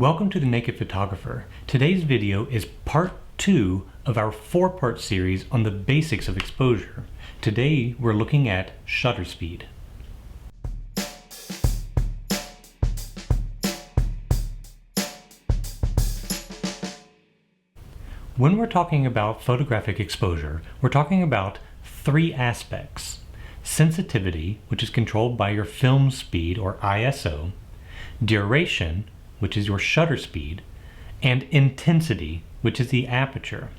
Welcome to the Naked Photographer. Today's video is part 2 of our 4-part series on the basics of exposure. Today we're looking at shutter speed. When we're talking about photographic exposure, we're talking about 3 aspects. Sensitivity, which is controlled by your film speed or ISO, duration, which is your shutter speed, and intensity, which is the aperture.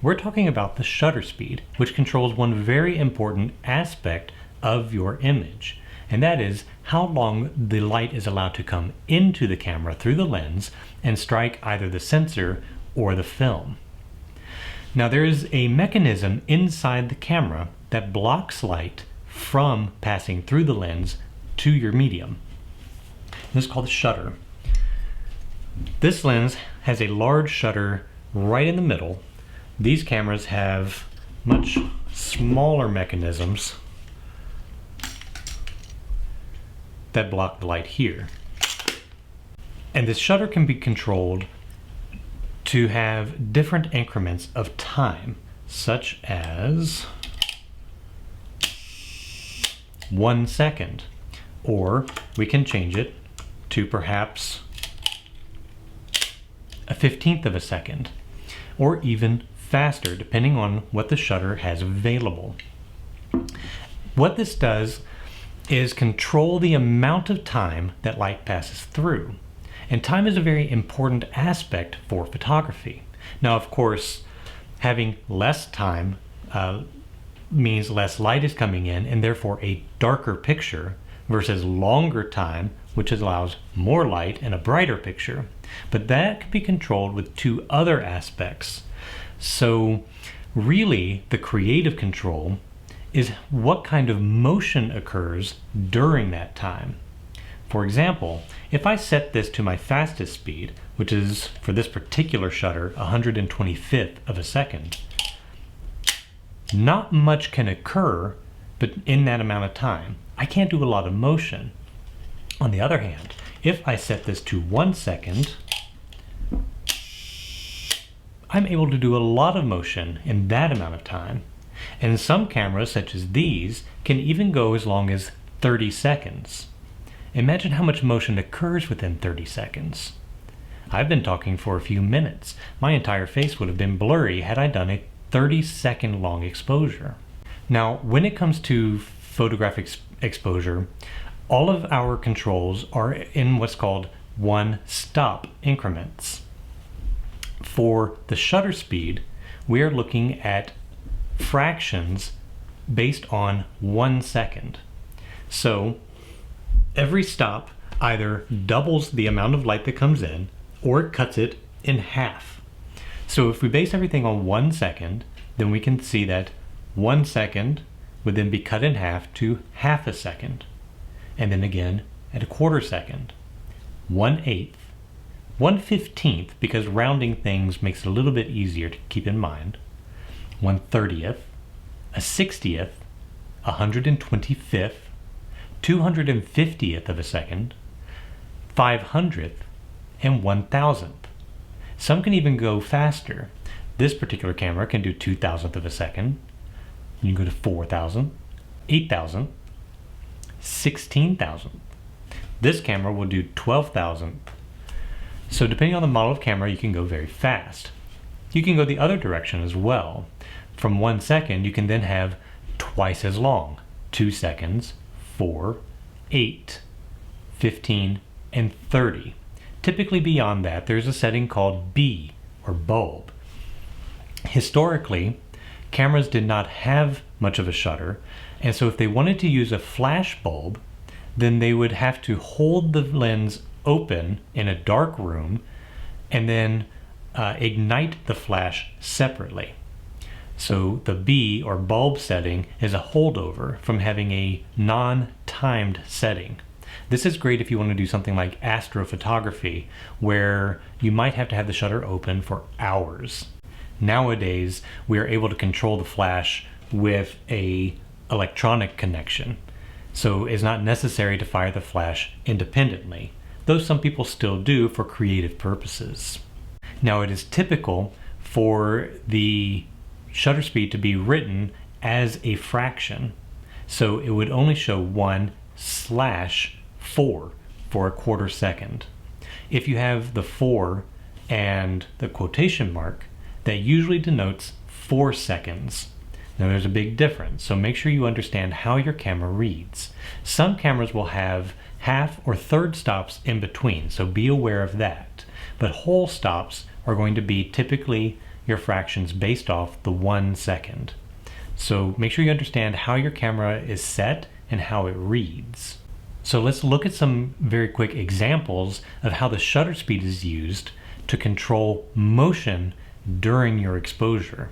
We're talking about the shutter speed, which controls one very important aspect of your image, and that is how long the light is allowed to come into the camera through the lens and strike either the sensor or the film. Now there is a mechanism inside the camera that blocks light from passing through the lens to your medium. This is called the shutter. This lens has a large shutter right in the middle. These cameras have much smaller mechanisms that block the light here. And this shutter can be controlled to have different increments of time, such as 1 second, or we can change it to perhaps a 1/15 of a second, or even faster, depending on what the shutter has available. What this does is control the amount of time that light passes through. And time is a very important aspect for photography. Now, of course, having less time means less light is coming in and therefore a darker picture, versus longer time, which allows more light and a brighter picture. But that can be controlled with 2 other aspects. So really, the creative control is what kind of motion occurs during that time. For example, if I set this to my fastest speed, which is, for this particular shutter, 125th of a second, not much can occur but in that amount of time. I can't do a lot of motion. On the other hand, if I set this to 1 second, I'm able to do a lot of motion in that amount of time. And some cameras, such as these, can even go as long as 30 seconds. Imagine how much motion occurs within 30 seconds. I've been talking for a few minutes. My entire face would have been blurry had I done a 30-second long exposure. Now, when it comes to photographic exposure, all of our controls are in what's called one-stop increments. For the shutter speed, we are looking at fractions based on 1 second. So every stop either doubles the amount of light that comes in or it cuts it in half. So if we base everything on 1 second, then we can see that 1 second would then be cut in half to half a second, and then again at a quarter second, 1/8, 1/15, because rounding things makes it a little bit easier to keep in mind, 1/30th, a 60th, 125th, 250th of a second, 500th, and 1000th. Some can even go faster. This particular camera can do 2000th of a second. You can go to 4,000, 8,000, 16,000. This camera will do 12,000. So depending on the model of camera, you can go very fast. You can go the other direction as well. From 1 second, you can then have twice as long. 2 seconds, 4, 8, 15, and 30. Typically beyond that, there's a setting called B, or bulb. Historically, cameras did not have much of a shutter, and so if they wanted to use a flash bulb, then they would have to hold the lens open in a dark room and then ignite the flash separately. So the B, or bulb setting, is a holdover from having a non-timed setting. This is great if you want to do something like astrophotography, where you might have to have the shutter open for hours. Nowadays, we are able to control the flash with a electronic connection. So it's not necessary to fire the flash independently. though some people still do for creative purposes. Now, it is typical for the shutter speed to be written as a fraction, so it would only show 1/4 for a quarter second. If you have the 4 and the quotation mark, that usually denotes 4 seconds. Now there's a big difference, so make sure you understand how your camera reads. Some cameras will have half or third stops in between, so be aware of that. But whole stops are going to be typically your fractions based off the 1 second. So make sure you understand how your camera is set and how it reads. So let's look at some very quick examples of how the shutter speed is used to control motion during your exposure.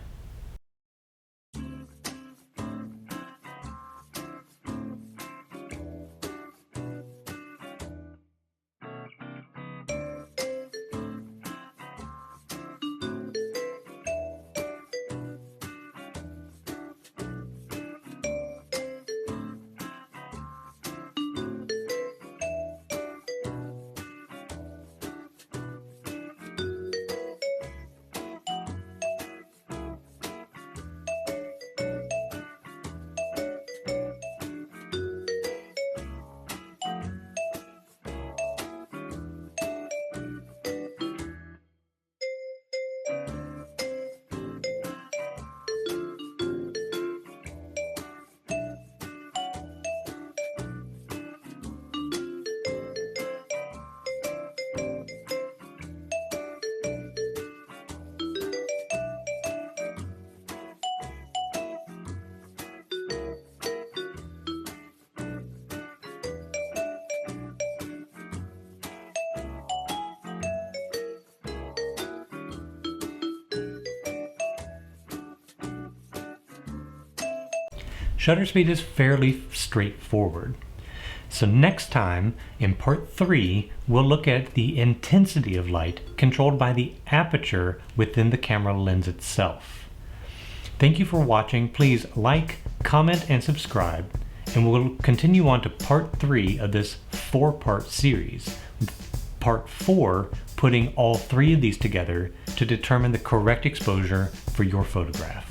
Shutter speed is fairly straightforward. So next time, in part 3, we'll look at the intensity of light controlled by the aperture within the camera lens itself. Thank you for watching. Please like, comment, and subscribe, and we'll continue on to part 3 of this 4-part series. Part 4, putting all 3 of these together to determine the correct exposure for your photograph.